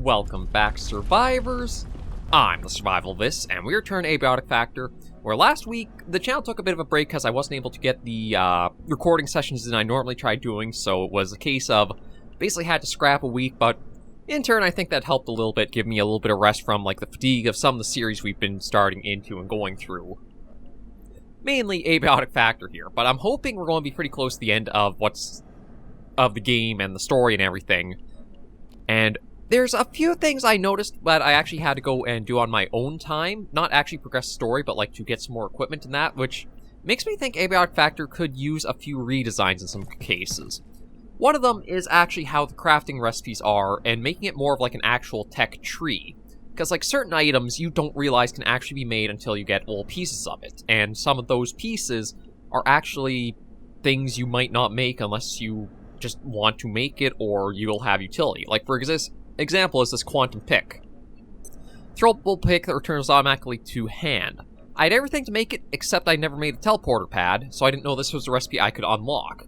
Welcome back, survivors. I'm the Survivalist, and we return to Abiotic Factor, where last week the channel took a bit of a break because I wasn't able to get the recording sessions that I normally try doing, so it was a case of basically had to scrap a week, but in turn I think that helped a little bit, give me a little bit of rest from like the fatigue of some of the series we've been starting into and going through. Mainly Abiotic Factor here, but I'm hoping we're going to be pretty close to the end of the game and the story and everything. And there's a few things I noticed that I actually had to go and do on my own time. Not actually progress the story, but like to get some more equipment in that, which makes me think Abiotic Factor could use a few redesigns in some cases. One of them is actually how the crafting recipes are, and making it more of like an actual tech tree. Because like certain items you don't realize can actually be made until you get all pieces of it. And some of those pieces are actually things you might not make unless you just want to make it or you'll have utility. Like for example is this quantum pick. Throwable pick that returns automatically to hand. I had everything to make it, except I never made a teleporter pad, so I didn't know this was a recipe I could unlock.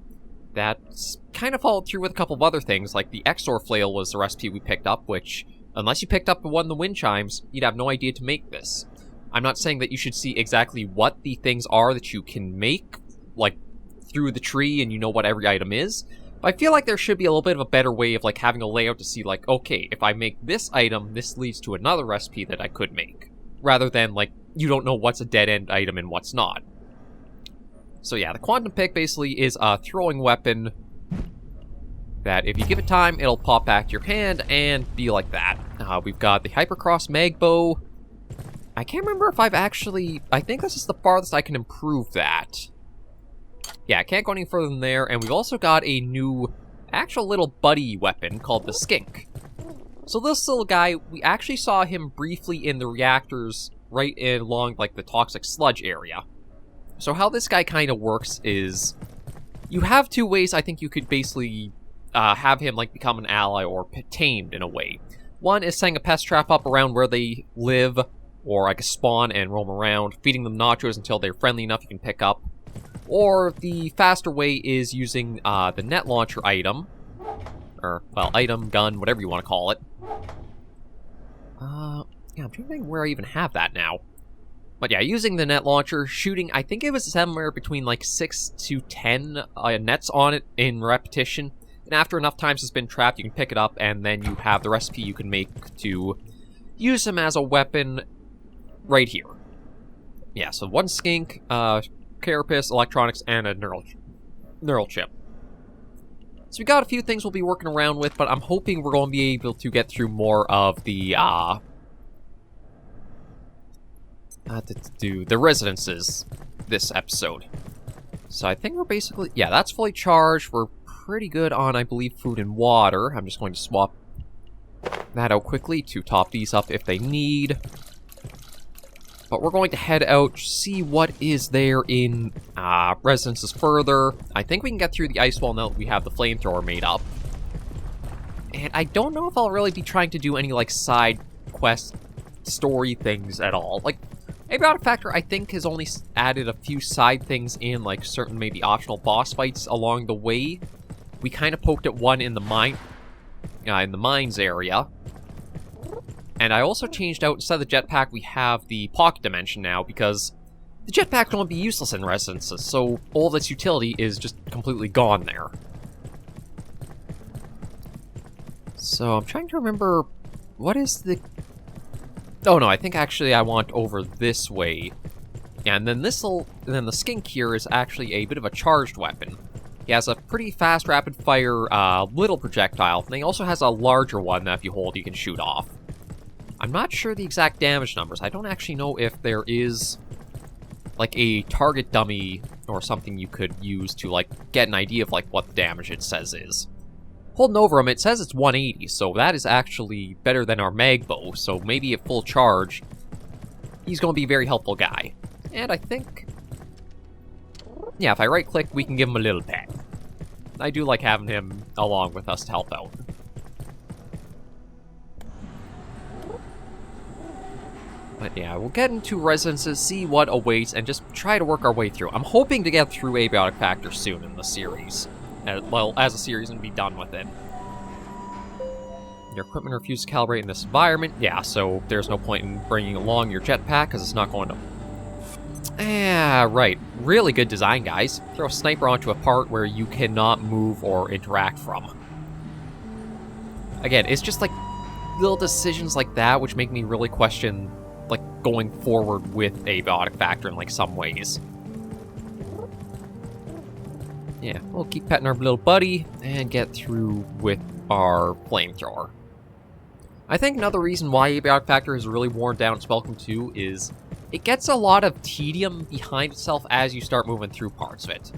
That's kind of followed through with a couple of other things, like the Exor flail was the recipe we picked up, which, unless you picked up the one in the wind chimes, you'd have no idea to make this. I'm not saying that you should see exactly what the things are that you can make, like, through the tree and you know what every item is, but I feel like there should be a little bit of a better way of like having a layout to see like, okay, if I make this item, this leads to another recipe that I could make. Rather than like, you don't know what's a dead-end item and what's not. So yeah, the quantum pick basically is a throwing weapon that if you give it time, it'll pop back to your hand and be like that. We've got the Hypercross mag bow. I can't remember if I think this is the farthest I can improve that. Yeah, I can't go any further than there, and we've also got a new, actual little buddy weapon called the Skink. So this little guy, we actually saw him briefly in the reactors right along, like, the toxic sludge area. So how this guy kind of works is, you have two ways I think you could basically have him, like, become an ally or tamed in a way. One is setting a pest trap up around where they live, or like a spawn and roam around, feeding them nachos until they're friendly enough you can pick up. Or the faster way is using the net launcher item. Or, well, item, gun, whatever you want to call it. Yeah, I'm trying to think where I even have that now. But yeah, using the net launcher, shooting, I think it was somewhere between like 6 to 10 nets on it in repetition. And after enough times it's been trapped, you can pick it up, and then you have the recipe you can make to use him as a weapon right here. Yeah, so one skink, carapace, electronics, and a neural chip. So we got a few things we'll be working around with, but I'm hoping we're going to be able to get through more of the residences this episode. So I think we're basically, yeah, that's fully charged. We're pretty good on, I believe, food and water. I'm just going to swap that out quickly to top these up if they need. But we're going to head out, see what is there in residences further. I think we can get through the ice wall now that we have the flamethrower made up. And I don't know if I'll really be trying to do any, like, side quest story things at all. Like, Abiotic Factor, I think, has only added a few side things in, like, certain maybe optional boss fights along the way. We kind of poked at one in the mines area. And I also changed out, instead of the jetpack, we have the pocket dimension now, because the jetpack can only be useless in residences, so all of its utility is just completely gone there. So I'm trying to remember, what is the... Oh no, I think actually I want over this way. Yeah, and then the skink here is actually a bit of a charged weapon. He has a pretty fast, rapid-fire little projectile, and he also has a larger one that if you hold, you can shoot off. I'm not sure the exact damage numbers. I don't actually know if there is, like, a target dummy or something you could use to, like, get an idea of, like, what the damage it says is. Holding over him, it says it's 180, so that is actually better than our mag bow, so maybe at full charge, he's going to be a very helpful guy. And I think, yeah, if I right-click, we can give him a little pet. I do like having him along with us to help out. But yeah, we'll get into residences, see what awaits, and just try to work our way through. I'm hoping to get through Abiotic Factor soon in the series. Well, as a series, and be done with it. Your equipment refuses to calibrate in this environment. Yeah, so there's no point in bringing along your jetpack because it's not going to... Ah, right. Really good design, guys. Throw a sniper onto a part where you cannot move or interact from. Again, it's just like little decisions like that which make me really question, like, going forward with Abiotic Factor in, like, some ways. Yeah, we'll keep petting our little buddy and get through with our flamethrower. I think another reason why Abiotic Factor has really worn down Spellcom 2 is it gets a lot of tedium behind itself as you start moving through parts of it.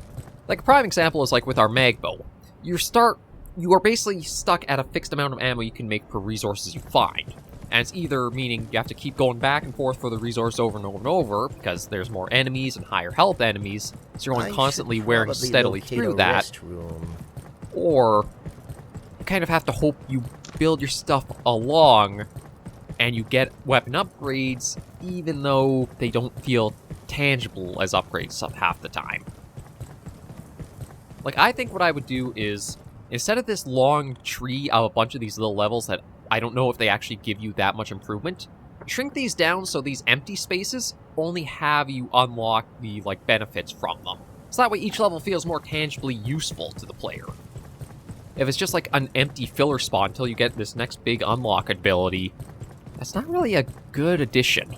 Like, a prime example is like with our magbow. You are basically stuck at a fixed amount of ammo you can make per resources you find. And it's either meaning you have to keep going back and forth for the resource over and over and over, because there's more enemies and higher health enemies, so you're only constantly wearing steadily through that. Or you kind of have to hope you build your stuff along and you get weapon upgrades, even though they don't feel tangible as upgrades half the time. Like, I think what I would do is, instead of this long tree of a bunch of these little levels that I don't know if they actually give you that much improvement, shrink these down so these empty spaces only have you unlock the, like, benefits from them. So that way each level feels more tangibly useful to the player. If it's just like an empty filler spot until you get this next big unlock ability, that's not really a good addition.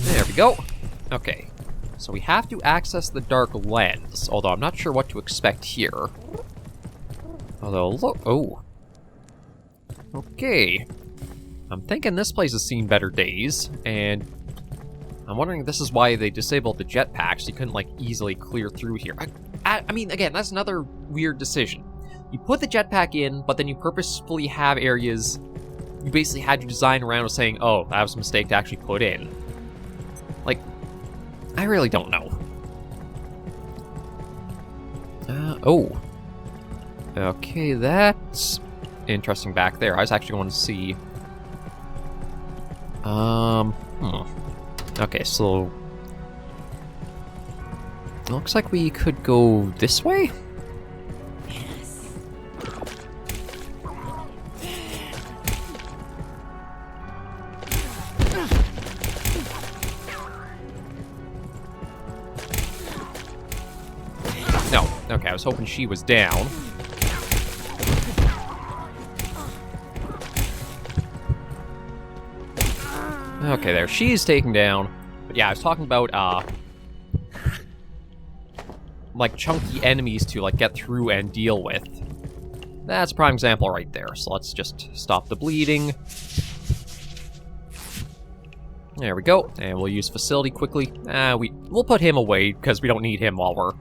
There we go. Okay. So we have to access the dark lens, although I'm not sure what to expect here. Although, look... Oh. Okay. I'm thinking this place has seen better days, and I'm wondering if this is why they disabled the jetpacks. You couldn't, like, easily clear through here. I mean, again, that's another weird decision. You put the jetpack in, but then you purposefully have areas you basically had to design around with saying, oh, that was a mistake to actually put in. Like, I really don't know. Oh. Okay, that's interesting back there. I was actually going to see... Okay, so... Looks like we could go this way? No. Okay, I was hoping she was down. Okay, there. She's taken down. But yeah, I was talking about, like, chunky enemies to, like, get through and deal with. That's a prime example right there. So let's just stop the bleeding. There we go. And we'll use facility quickly. We'll put him away, because we don't need him while we're,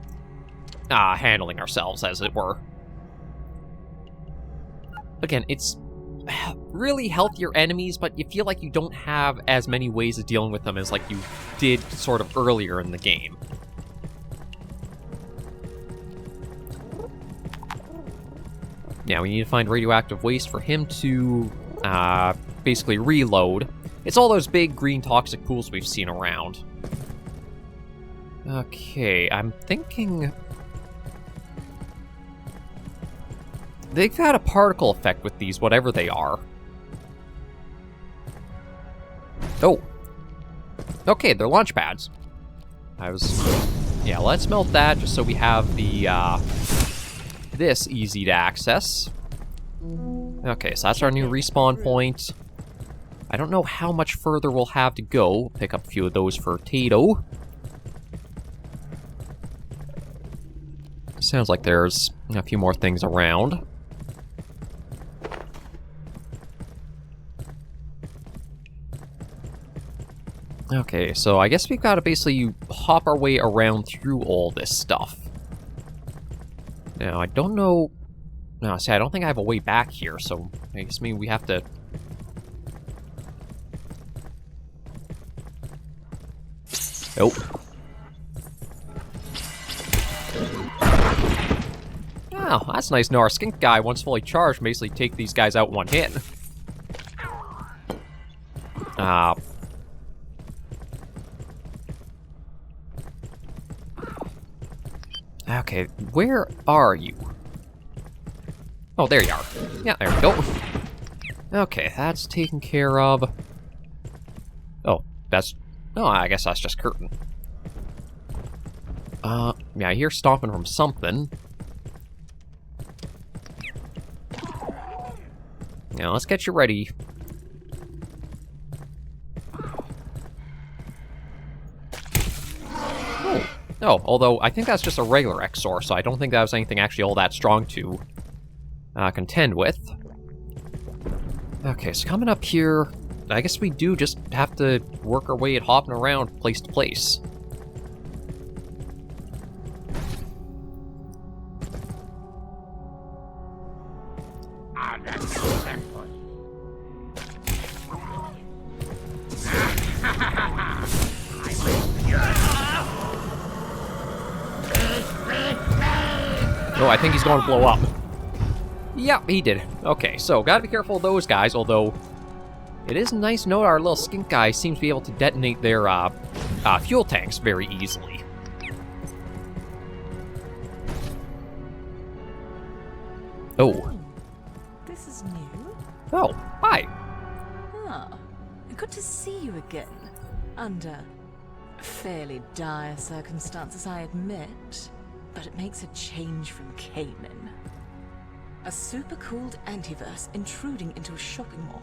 handling ourselves, as it were. Again, it's really healthier enemies, but you feel like you don't have as many ways of dealing with them as, like, you did sort of earlier in the game. Yeah, we need to find radioactive waste for him to, basically reload. It's all those big green toxic pools we've seen around. Okay, I'm thinking... They've had a particle effect with these, whatever they are. Oh. Okay, they're launch pads. Yeah, let's melt that just so we have the, this easy to access. Okay, so that's our new respawn point. I don't know how much further we'll have to go. Pick up a few of those for Tato. Sounds like there's a few more things around. Okay, so I guess we've got to basically hop our way around through all this stuff. Now, I don't know... No, see, I don't think I have a way back here, so I guess maybe we have to... Nope. Oh, that's nice. No, our skink guy, once fully charged, basically take these guys out one hit. Okay, where are you? Oh, there you are. Yeah, there we go. Okay, that's taken care of. Oh, that's... Oh, I guess that's just curtain. Yeah, I hear stomping from something. Now, let's get you ready. Oh, although I think that's just a regular XOR, so I don't think that was anything actually all that strong to contend with. Okay, so coming up here, I guess we do just have to work our way at hopping around place to place. Oh, I think he's going to blow up. Yep, he did. Okay, so gotta be careful of those guys, although it is nice to note our little skink guy seems to be able to detonate their fuel tanks very easily. Oh. This is new. Oh, hi. Ah, good to see you again. Under fairly dire circumstances, I admit. But it makes a change from Canaan. A super-cooled antiverse intruding into a shopping mall,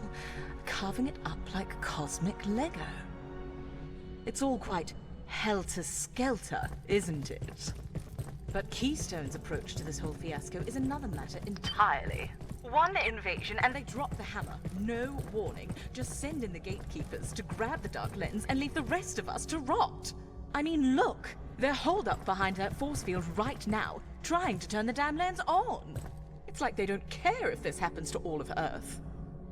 carving it up like cosmic Lego. It's all quite helter-skelter, isn't it? But Keystone's approach to this whole fiasco is another matter entirely. One invasion and they drop the hammer. No warning. Just send in the gatekeepers to grab the dark lens and leave the rest of us to rot. I mean, look. They're holed up behind that force field right now, trying to turn the damn lens on. It's like they don't care if this happens to all of Earth.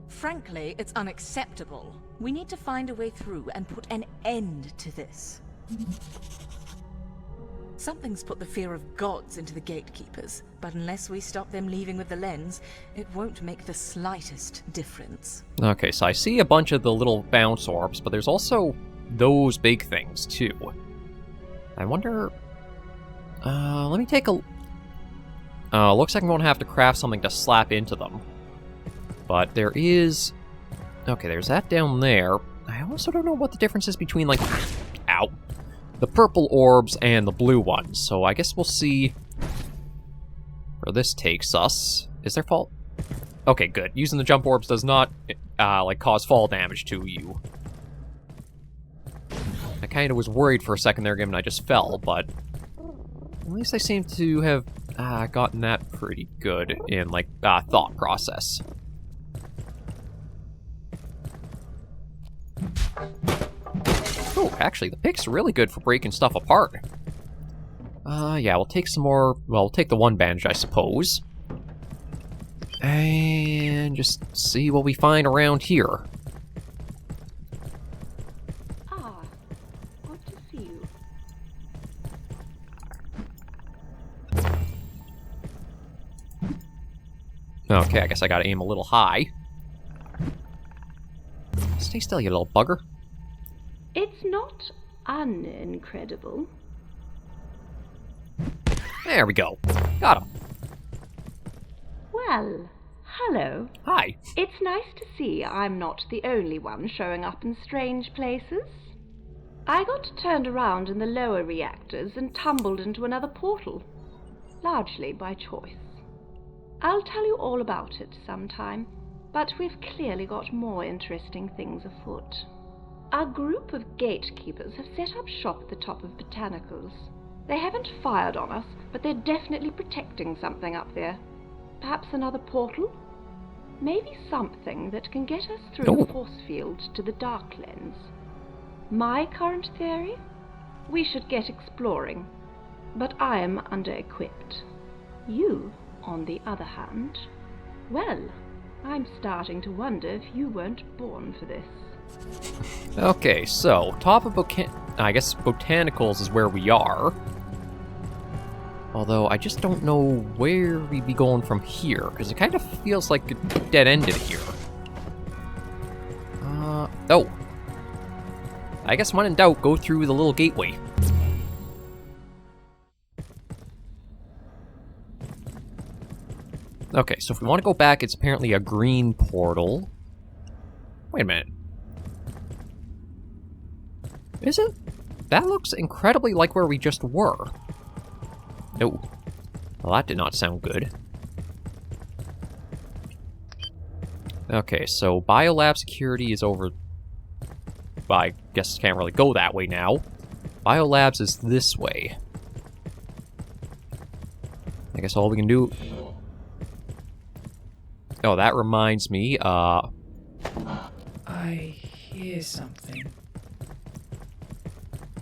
Frankly, it's unacceptable. We need to find a way through and put an end to this. Something's put the fear of gods into the gatekeepers, but unless we stop them leaving with the lens, it won't make the slightest difference. Okay, so I see a bunch of the little bounce orbs, but there's also those big things, too. I wonder... let me take a... looks like I'm going to have to craft something to slap into them. But there is... Okay, there's that down there. I also don't know what the difference is between, like... Ow. The purple orbs and the blue ones. So I guess we'll see where this takes us. Is there fall? Okay, good. Using the jump orbs does not, like, cause fall damage to you. I kind of was worried for a second there, given I just fell, but at least I seem to have gotten that pretty good in, like, thought process. Oh, actually, the pick's really good for breaking stuff apart. Yeah, we'll take some more... Well, we'll take the one bandage, I suppose. And just see what we find around here. Okay, I guess I gotta aim a little high. Stay still, you little bugger. It's not unincredible. There we go. Got him. Well, hello. Hi. It's nice to see I'm not the only one showing up in strange places. I got turned around in the lower reactors and tumbled into another portal, largely by choice. I'll tell you all about it sometime, but we've clearly got more interesting things afoot. Our group of gatekeepers have set up shop at the top of Botanicals. They haven't fired on us, but they're definitely protecting something up there. Perhaps another portal? Maybe something that can get us through the force field to the dark lens. My current theory? We should get exploring, but I am under-equipped. You, on the other hand, well, I'm starting to wonder if you weren't born for this. Okay, so, top of I guess Botanicals is where we are. Although, I just don't know where we'd be going from here, because it kind of feels like it's dead-ended here. Oh. I guess when in doubt, go through the little gateway. Okay, so if we want to go back, it's apparently a green portal. Wait a minute. Is it? That looks incredibly like where we just were. No. Well, that did not sound good. Okay, so biolab security is over... Well, I guess can't really go that way now. Biolabs is this way. I guess all we can do... Oh, that reminds me, I hear something.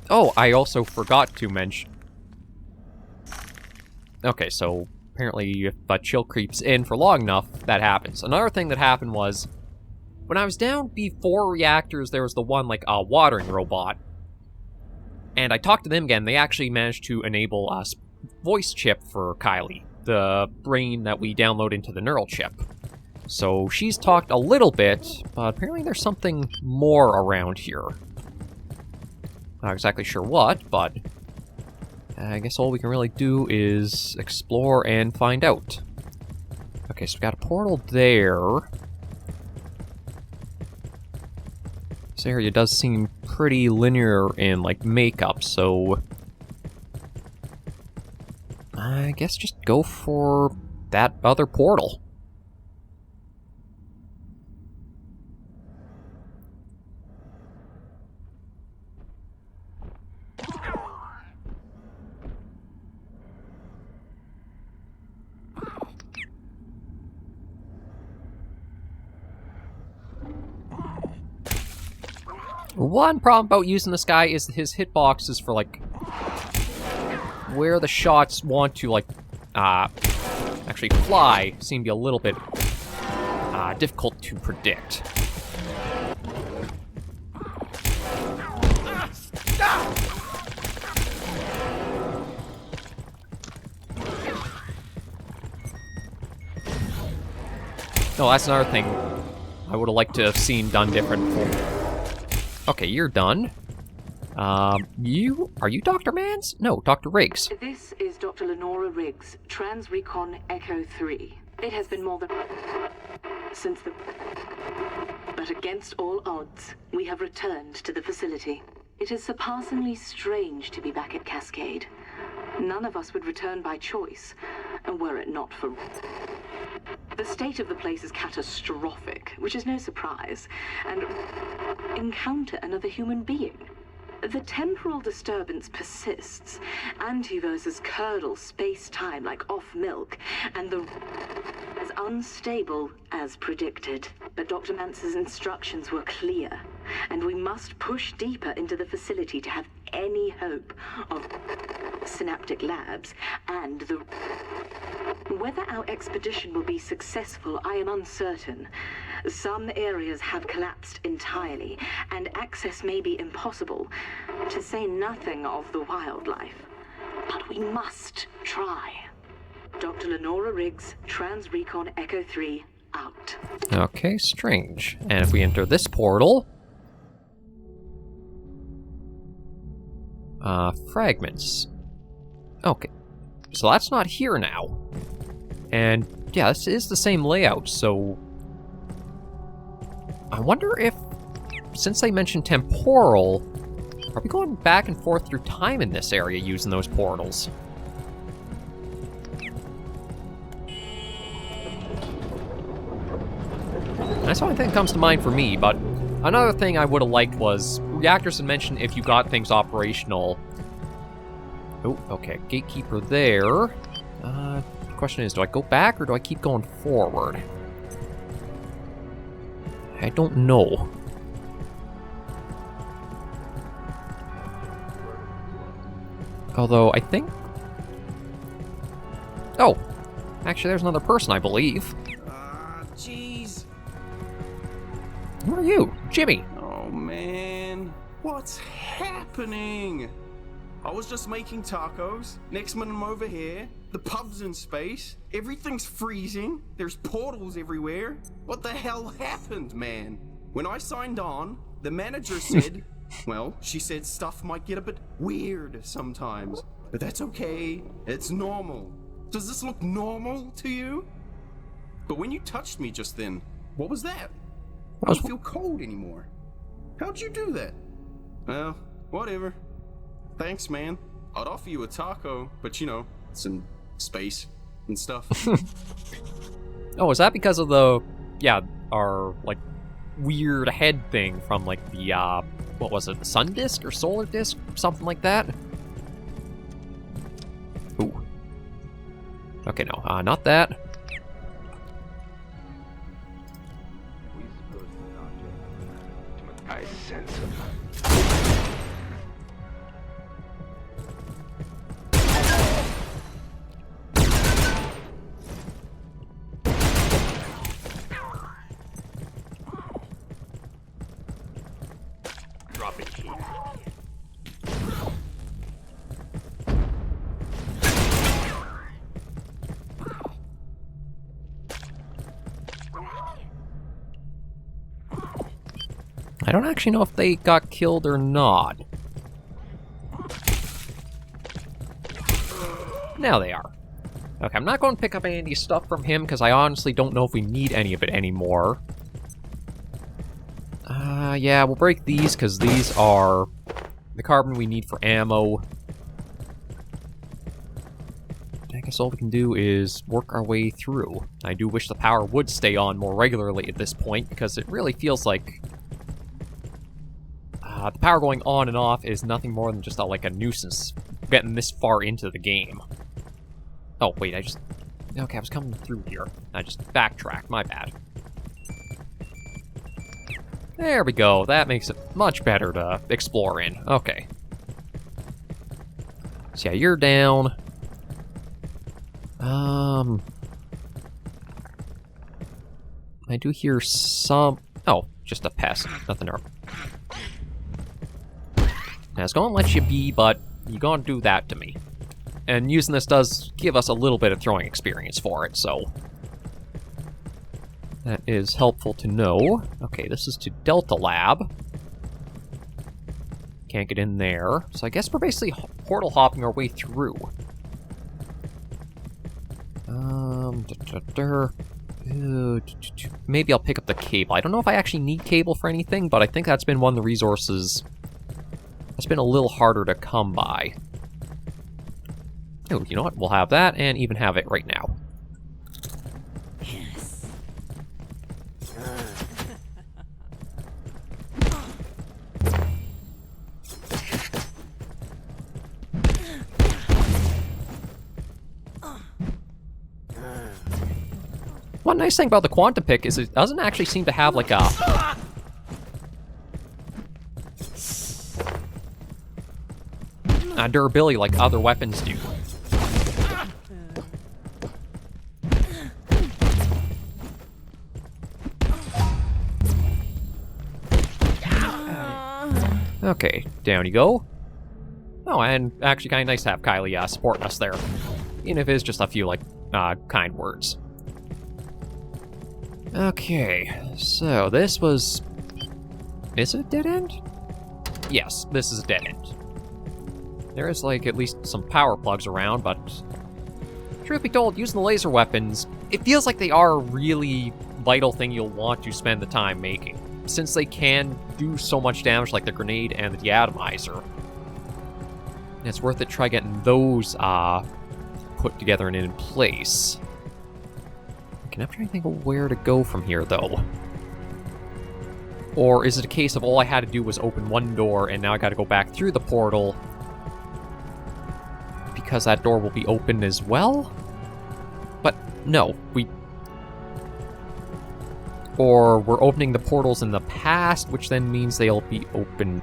Oh, I also forgot to mention... Okay, so apparently if a chill creeps in for long enough, that happens. Another thing that happened was, when I was down before reactors, there was the one, like, watering robot. And I talked to them again. They actually managed to enable a voice chip for Kylie, the brain that we download into the neural chip. So she's talked a little bit, but apparently there's something more around here. Not exactly sure what, but I guess all we can really do is explore and find out. Okay, so we got a portal there. This area does seem pretty linear in, like, makeup, so... I guess just go for that other portal. One problem about using this guy is his hitboxes for, like, where the shots want to, like, actually fly seem to be a little bit difficult to predict. No, that's another thing I would have liked to have seen done different for. Okay, you're done. Are you Dr. Mans? No, Dr. Riggs. This is Dr. Lenora Riggs, Trans-Recon Echo 3. It has been more than... since the... But against all odds, we have returned to the facility. It is surpassingly strange to be back at Cascade. None of us would return by choice, and were it not for... The state of the place is catastrophic, which is no surprise, and encounter another human being. The temporal disturbance persists. Antiverses curdle space-time like off milk, and the as unstable as predicted. But Dr. Mance's instructions were clear, and we must push deeper into the facility to have any hope of synaptic labs and the... Whether our expedition will be successful, I am uncertain. Some areas have collapsed entirely, and access may be impossible, to say nothing of the wildlife. But we must try. Dr. Lenora Riggs, Trans-Recon Echo 3, out. Okay, strange. And if we enter this portal... fragments. Okay. So that's not here now. And, yeah, this is the same layout, so... I wonder if, since they mentioned temporal, are we going back and forth through time in this area using those portals? That's the only thing that comes to mind for me, but another thing I would have liked was, reactors had mentioned if you got things operational... Oh, okay, gatekeeper there. The question is, do I go back or do I keep going forward? I don't know. Although, I think... Oh! Actually, there's another person, I believe. Jeez. Who are you? Jimmy! Oh, man. What's happening? I was just making tacos. Next minute I'm over here. The pub's in space. Everything's freezing. There's portals everywhere. What the hell happened, man? When I signed on, the manager said, well, she said stuff might get a bit weird sometimes. But that's okay. It's normal. Does this look normal to you? But when you touched me just then, what was that? I Was- don't feel cold anymore. How'd you do that? Well, whatever. Thanks, man. I'd offer you a taco, but you know, some space and stuff. Oh, is that because of the, yeah, our, like, weird head thing from, like, the, what was it, the sun disk or solar disk? Something like that? Ooh. Okay, no, not that. I sense him. Drop it here. I don't actually know if they got killed or not. Now they are. Okay, I'm not going to pick up any of these stuff from him because I honestly don't know if we need any of it anymore. Yeah, we'll break these because these are the carbon we need for ammo. I guess all we can do is work our way through. I do wish the power would stay on more regularly at this point because it really feels like the power going on and off is nothing more than just like a nuisance getting this far into the game. Oh, wait, okay, I was coming through here. I just backtracked, my bad. There we go, that makes it much better to explore in. Okay. So yeah, you're down. I do hear some... Oh, just a pest. Nothing there. I was gonna let you be, but you're gonna do that to me. And using this does give us a little bit of throwing experience for it, so... that is helpful to know. Okay, this is to Delta Lab. Can't get in there. So I guess we're basically portal hopping our way through. Maybe I'll pick up the cable. I don't know if I actually need cable for anything, but I think that's been one of the resources that's been a little harder to come by. Oh, you know what? We'll have that, and even have it right now. Yes. One nice thing about the Quantum Pick is it doesn't actually seem to have like a... durability like other weapons do. Okay, down you go. Oh, and actually kind of nice to have Kylie supporting us there. Even if it's just a few, like, kind words. Okay, so this was... Is it a dead end? Yes, this is a dead end. There is, like, at least some power plugs around, but... truth be told, using the laser weapons, it feels like they are a really vital thing you'll want to spend the time making. Since they can do so much damage like the grenade and the deatomizer. It's worth it to try getting those put together and in place. I'm trying to think of where to go from here, though. Or is it a case of all I had to do was open one door and now I gotta go back through the portal because that door will be open as well? But no, Or we're opening the portals in the past, which then means they'll be open.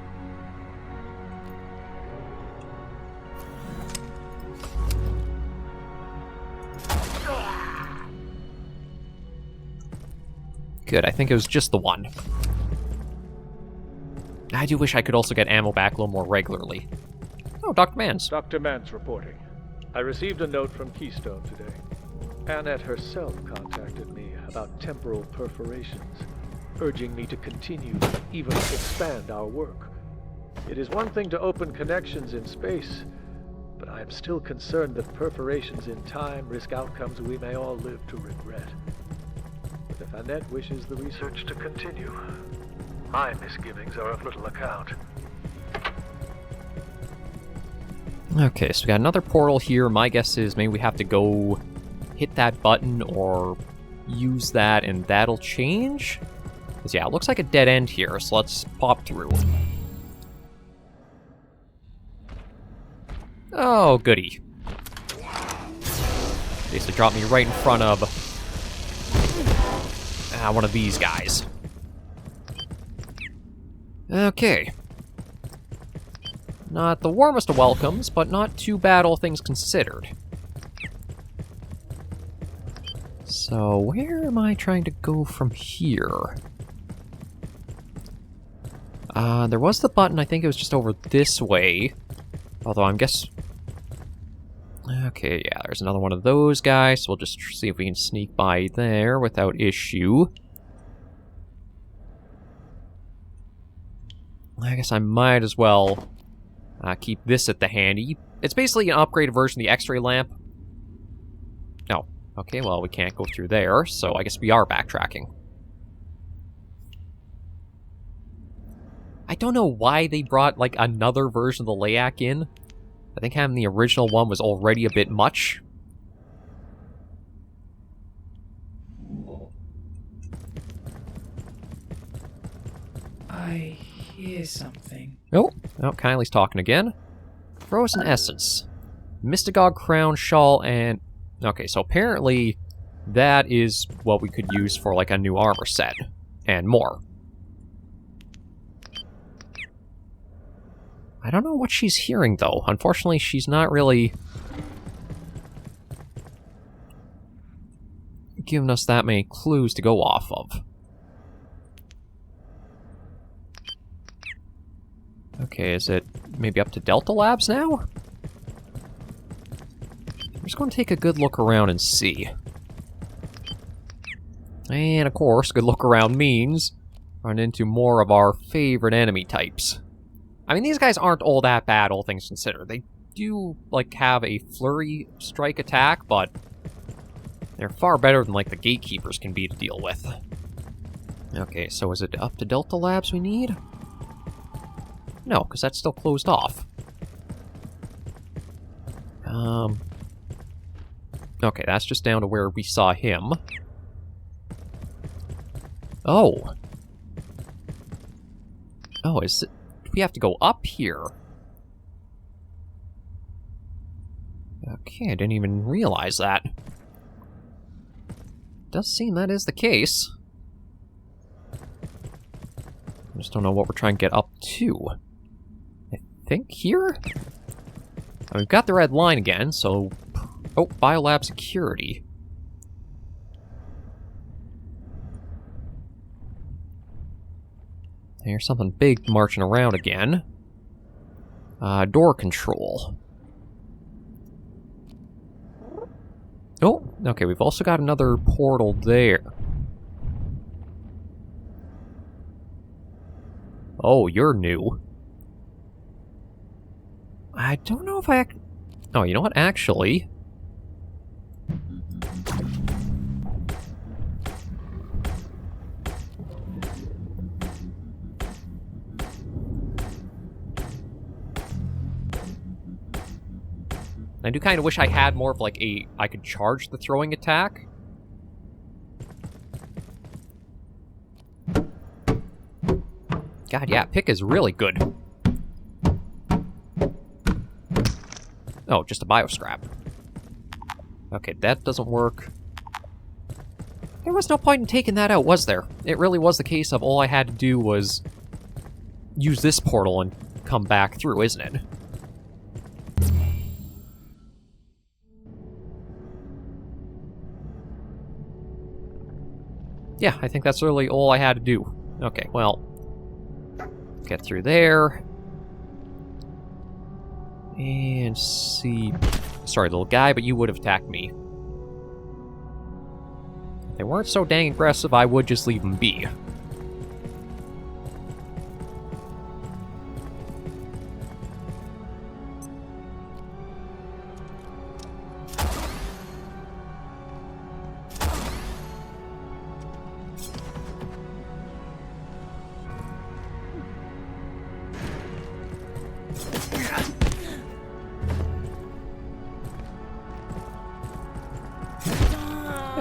Good, I think it was just the one. I do wish I could also get ammo back a little more regularly. Oh, Dr. Mans. Dr. Mans reporting. I received a note from Keystone today. Annette herself contacted me about temporal perforations, urging me to continue, even expand our work. It is one thing to open connections in space, but I am still concerned that perforations in time risk outcomes we may all live to regret. Annette wishes the research to continue. My misgivings are of little account. Okay, so we got another portal here. My guess is maybe we have to go hit that button or use that and that'll change? Because yeah, it looks like a dead end here, so let's pop through. Oh, goody. Basically dropped me right in front of one of these guys. Okay. Not the warmest of welcomes, but not too bad, all things considered. So, where am I trying to go from here? There was the button, I think it was just over this way. Although I'm guess... Okay, yeah, there's another one of those guys, so we'll just see if we can sneak by there without issue. I guess I might as well keep this at the handy. It's basically an upgraded version of the X-ray lamp. Oh, okay, well, we can't go through there, so I guess we are backtracking. I don't know why they brought, like, another version of the LAAC in. I think having the original one was already a bit much. I hear something. Oh, Kylie's talking again. Frozen Essence. Mystagogue Crown, Shawl, and... Okay, so apparently that is what we could use for, like, a new armor set. And more. I don't know what she's hearing, though. Unfortunately, she's not really giving us that many clues to go off of. Okay, is it maybe up to Delta Labs now? I'm just going to take a good look around and see. And, of course, good look around means run into more of our favorite enemy types. I mean, these guys aren't all that bad, all things considered. They do, like, have a flurry strike attack, but they're far better than, like, the gatekeepers can be to deal with. Okay, so is it up to Delta Labs we need? No, because that's still closed off. Okay, that's just down to where we saw him. Oh. Oh, is it... We have to go up here. Okay, I didn't even realize that. Does seem that is the case. I just don't know what we're trying to get up to. I think here? Oh, we've got the red line again, so... Oh, Biolab security. There's something big marching around again. Door control. Oh, okay, we've also got another portal there. Oh, you're new. I don't know if I... Oh, you know what, actually... I do kind of wish I had more of, like, I could charge the throwing attack. God, yeah, pick is really good. Oh, just a bioscrap. Okay, that doesn't work. There was no point in taking that out, was there? It really was the case of all I had to do was use this portal and come back through, isn't it? Yeah, I think that's really all I had to do. Okay, well, get through there. And see... Sorry, little guy, but you would have attacked me. If they weren't so dang aggressive, I would just leave them be.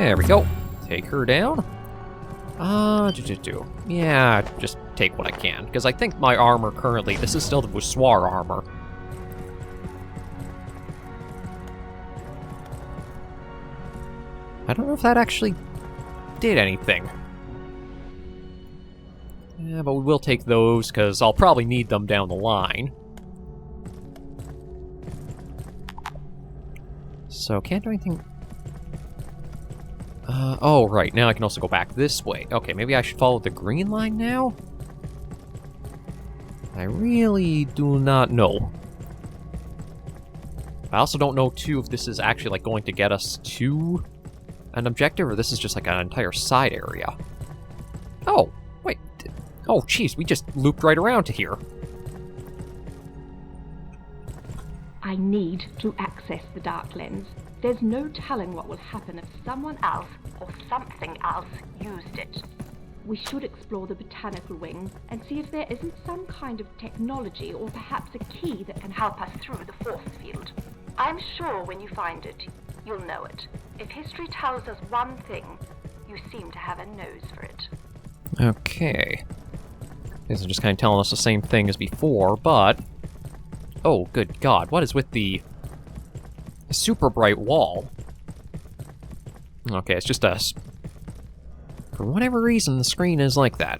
There we go. Take her down. Yeah, just take what I can. Because I think my armor currently, this is still the Voussoir armor. I don't know if that actually did anything. Yeah, but we will take those, because I'll probably need them down the line. So, can't do anything... oh, right, now I can also go back this way. Okay, maybe I should follow the green line now? I really do not know. I also don't know, too, if this is actually, like, going to get us to an objective, or this is just, like, an entire side area. Oh, wait. Oh, jeez, we just looped right around to here. I need to access the dark lens. There's no telling what will happen if someone else or something else used it. We should explore the botanical wing and see if there isn't some kind of technology or perhaps a key that can help us through the force field. I'm sure when you find it, you'll know it. If history tells us one thing, you seem to have a nose for it. Okay. These are just kind of telling us the same thing as before, but... Oh, good God, what is with the super bright wall? Okay, it's just us. For whatever reason, the screen is like that.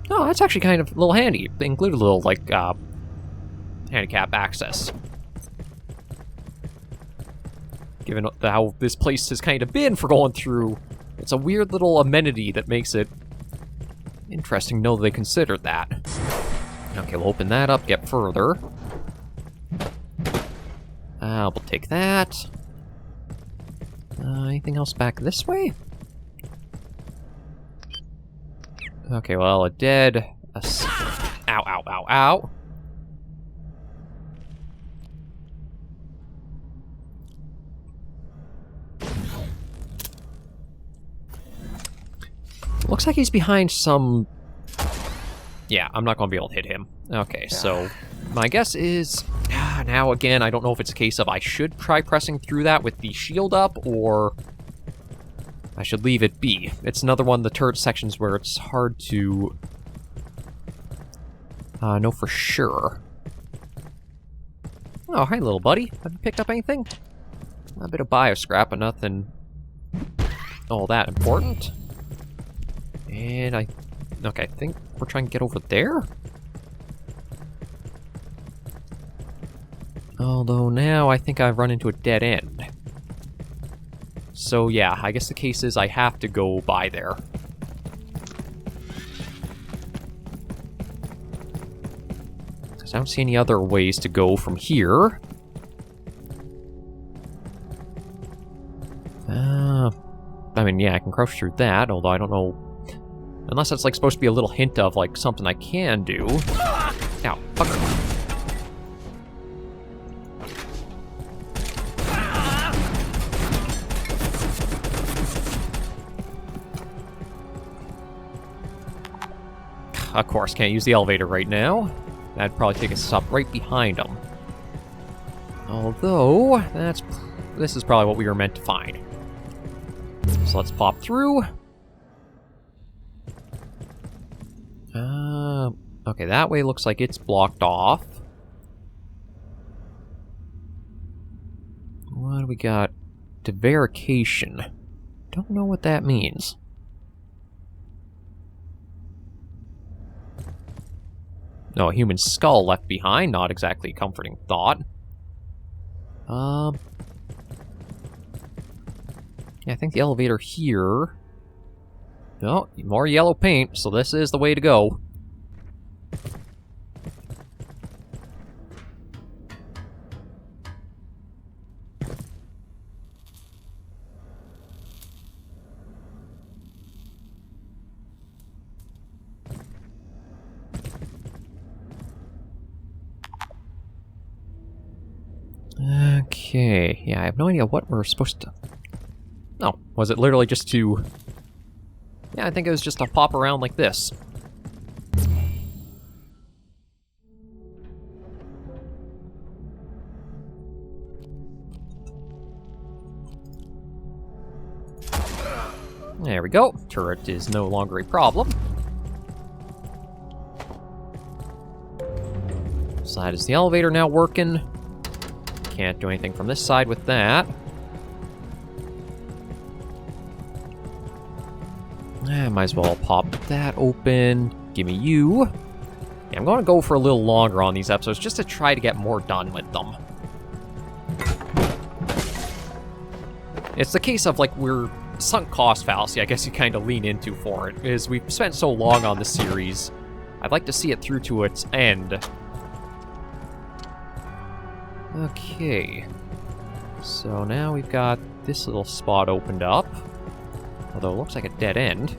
Oh, that's actually kind of a little handy. They include a little, like, handicap access. Given how this place has kind of been for going through, it's a weird little amenity that makes it interesting to know they considered that. Okay, we'll open that up, get further. We'll take that. Anything else back this way? Okay, well, a dead... Ow, ow, ow, ow. Looks like he's behind some... Yeah, I'm not going to be able to hit him. Okay, so my guess is... Now, again, I don't know if it's a case of I should try pressing through that with the shield up, or I should leave it be. It's another one of the turret sections where it's hard to know for sure. Oh, hi, little buddy. Have you picked up anything? A bit of bioscrap, but nothing all that important. And okay, I think we're trying to get over there? Although now I think I've run into a dead end. So yeah, I guess the case is I have to go by there. Because I don't see any other ways to go from here. I mean, yeah, I can crouch through that, although I don't know... Unless that's, like, supposed to be a little hint of, like, something I can do. Ow, fucker. Of course, can't use the elevator right now. That'd probably take us up right behind them. Although, this is probably what we were meant to find. So let's pop through. Okay, that way looks like it's blocked off. What do we got? Divarication. Don't know what that means. No, a human skull left behind, not exactly a comforting thought. Yeah, I think the elevator here... No, more yellow paint, so this is the way to go. Okay, yeah, I have no idea what we're supposed to... Oh, was it literally just to... Yeah, I think it was just to pop around like this. There we go. Turret is no longer a problem. Side is the elevator now working. Can't do anything from this side with that. Might as well pop that open. Gimme you. Yeah, I'm going to go for a little longer on these episodes just to try to get more done with them. It's the case of, like, we're sunk cost fallacy, I guess you kind of lean into for it, is we've spent so long on the series. I'd like to see it through to its end. Okay. So now we've got this little spot opened up. Although it looks like a dead end.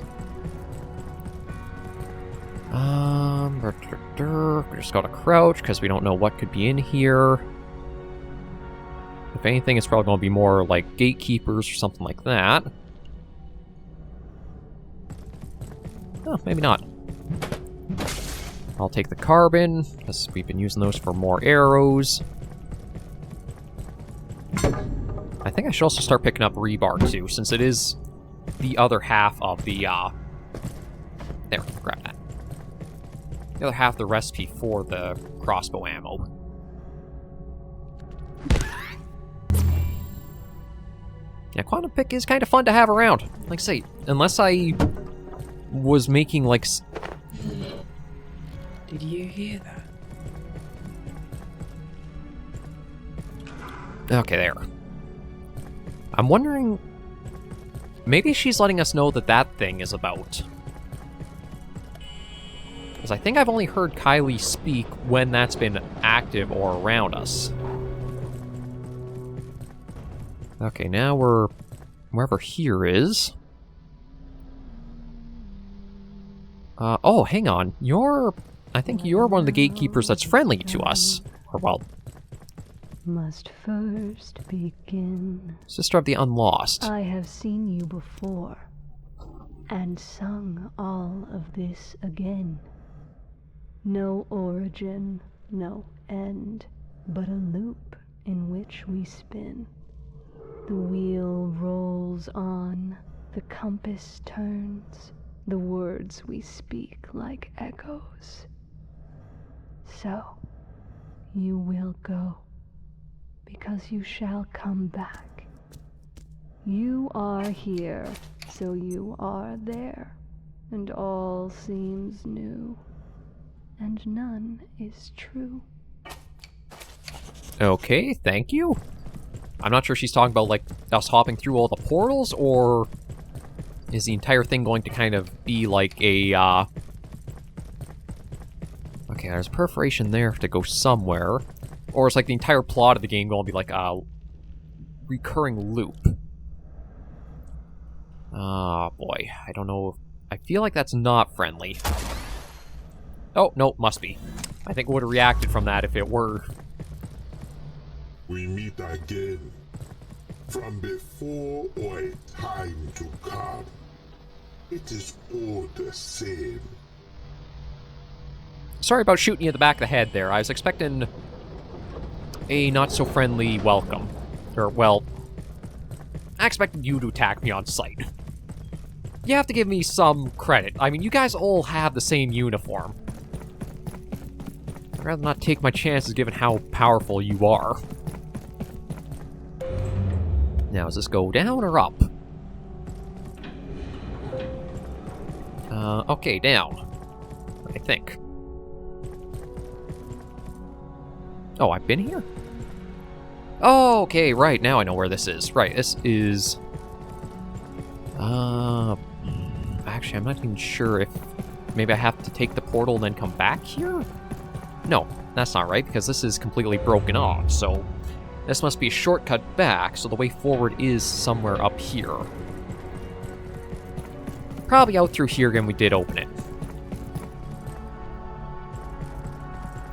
We just gotta crouch, because we don't know what could be in here. If anything, it's probably gonna be more like gatekeepers or something like that. Oh, maybe not. I'll take the carbon, because we've been using those for more arrows. I think I should also start picking up rebar, too, since it is the other half of the, there, grab that. The other half of the recipe for the crossbow ammo. Yeah, quantum pick is kind of fun to have around. Like I say, unless I was making, like... Did you hear that? Okay, there. I'm wondering... Maybe she's letting us know that that thing is about. Because I think I've only heard Kylie speak when that's been active or around us. Okay, now we're wherever here is. Oh, hang on. I think you're one of the gatekeepers that's friendly to us. Or, well... Must first begin. Sister of the Unlost. I have seen you before, and sung all of this again. No origin, no end, but a loop in which we spin. The wheel rolls on, the compass turns, the words we speak like echoes. So, you will go, because you shall come back. You are here, so you are there, and all seems new, and none is true. Okay, thank you. I'm not sure she's talking about, like, us hopping through all the portals, or is the entire thing going to kind of be like a, Okay, there's a perforation there to go somewhere. Or it's like the entire plot of the game going to be like a recurring loop. Ah, boy. I don't know. I feel like that's not friendly. Oh, no, must be. I think it would have reacted from that if it were. We meet again. From before or a time to come. It is all the same. Sorry about shooting you in the back of the head there. I was expecting a not-so-friendly welcome. Or, well, I expected you to attack me on sight. You have to give me some credit. I mean, you guys all have the same uniform. I'd rather not take my chances given how powerful you are. Now, does this go down or up? Okay, down. I think. Oh, I've been here? Oh, okay, right, now I know where this is. Right, this is... Actually, I'm not even sure if... Maybe I have to take the portal and then come back here? No, that's not right, because this is completely broken off, so... This must be a shortcut back, so the way forward is somewhere up here. Probably out through here again, we did open it.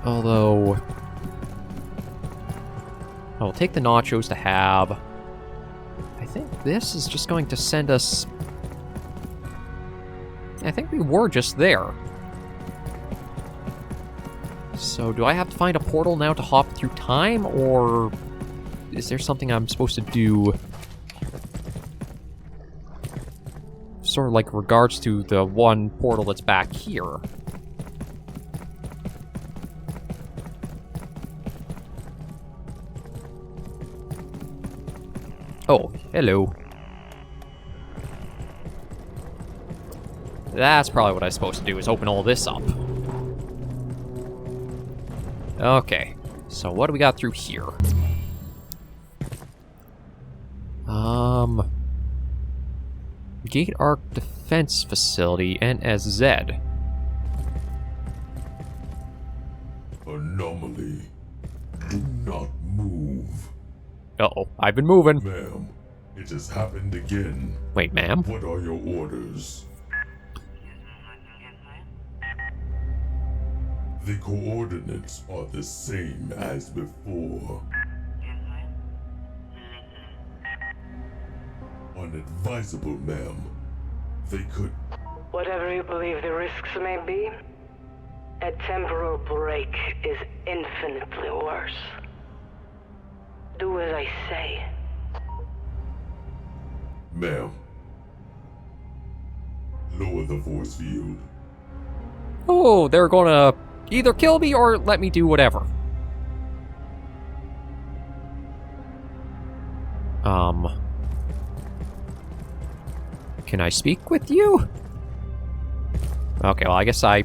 Although... I'll take the nachos to have. I think this is just going to send us... I think we were just there. So do I have to find a portal now to hop through time, or is there something I'm supposed to do? sort of like regards to the one portal that's back here. Oh, hello. That's probably what I'm supposed to do, is open all this up. Okay, so what do we got through here? Gate Arc Defense Facility, NSZ. Anomaly. Do not move. Uh-oh, I've been moving. Ma'am, it has happened again. Wait, ma'am? What are your orders? The coordinates are the same as before. Unadvisable, ma'am. They could... Whatever you believe the risks may be, a temporal break is infinitely worse. Do as I say. Ma'am. Lower the force field. Oh, they're gonna either kill me or let me do whatever. Can I speak with you? Okay, well, I guess I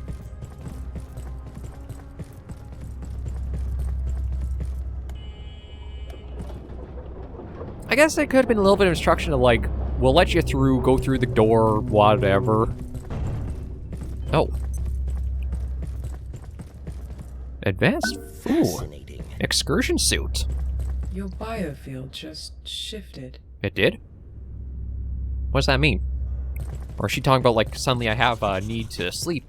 guess it could have been a little bit of instruction to, like, we'll let you through, go through the door, whatever. Oh. Advanced? Ooh. Excursion suit. Your biofield just shifted. It did? What does that mean? Or is she talking about, like, suddenly I have a need to sleep?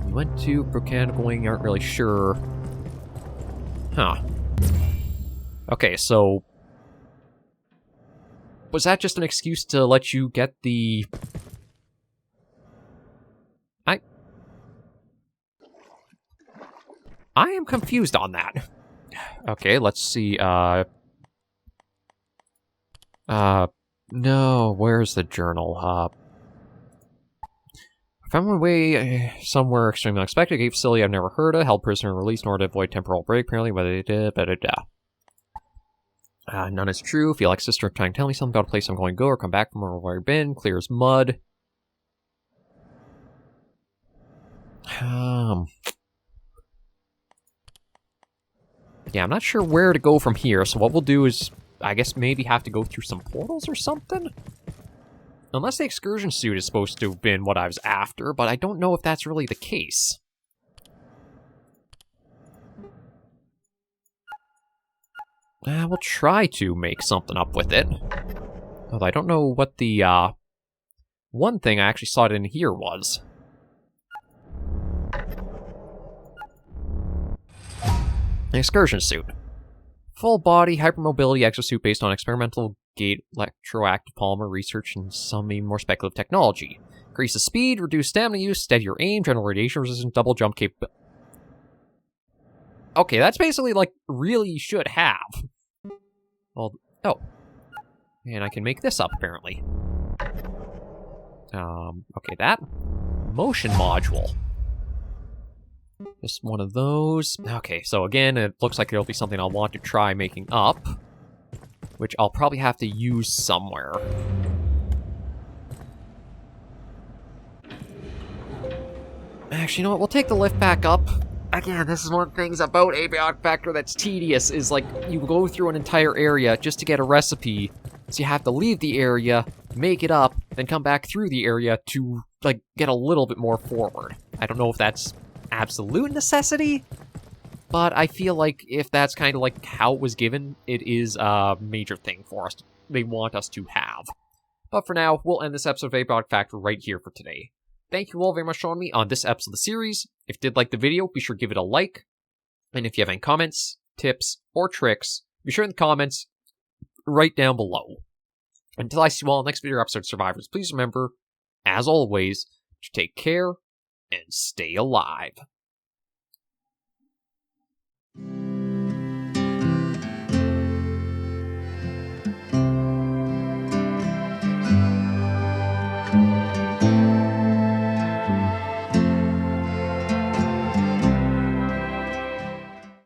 We went to Mechanical Wing, aren't really sure. Huh. Okay, so... was that just an excuse to let you get the... I am confused on that. Okay, let's see, no, where's the journal? I found my way somewhere extremely unexpected. A gate facility I've never heard of. Held prisoner released in order to avoid temporal break, apparently, none is true. Feel like sister trying to tell me something about a place I'm going to go or come back from or where I've been. Clear as mud. Yeah, I'm not sure where to go from here, so what we'll do is, I guess maybe have to go through some portals or something? Unless the excursion suit is supposed to have been what I was after, but I don't know if that's really the case. We'll try to make something up with it. Although I don't know what the, one thing I actually saw it in here was. An excursion suit. Full body, hypermobility exosuit based on experimental gate electroactive polymer research and some even more speculative technology. Increases speed, reduce stamina use, steadier aim, general radiation resistant, double jump capability. Okay, that's basically like really you should have. Well, oh. And I can make this up apparently. Okay, that. Motion module. Just one of those. Okay, so again, it looks like it'll be something I'll want to try making up, which I'll probably have to use somewhere. Actually, you know what? We'll take the lift back up. Again, this is one of the things about Abiotic Factor that's tedious, is like, you go through an entire area just to get a recipe, so you have to leave the area, make it up, then come back through the area to, like, get a little bit more forward. I don't know if that's absolute necessity, but I feel like if that's kind of like how it was given, it is a major thing for us. They want us to have. But for now, we'll end this episode of Abiotic Factor right here for today. Thank you all very much for joining me on this episode of the series. If you did like the video, be sure to give it a like. And if you have any comments, tips, or tricks, be sure in the comments right down below. Until I see you all in the next video episode of Survivors, please remember, as always, to take care and stay alive.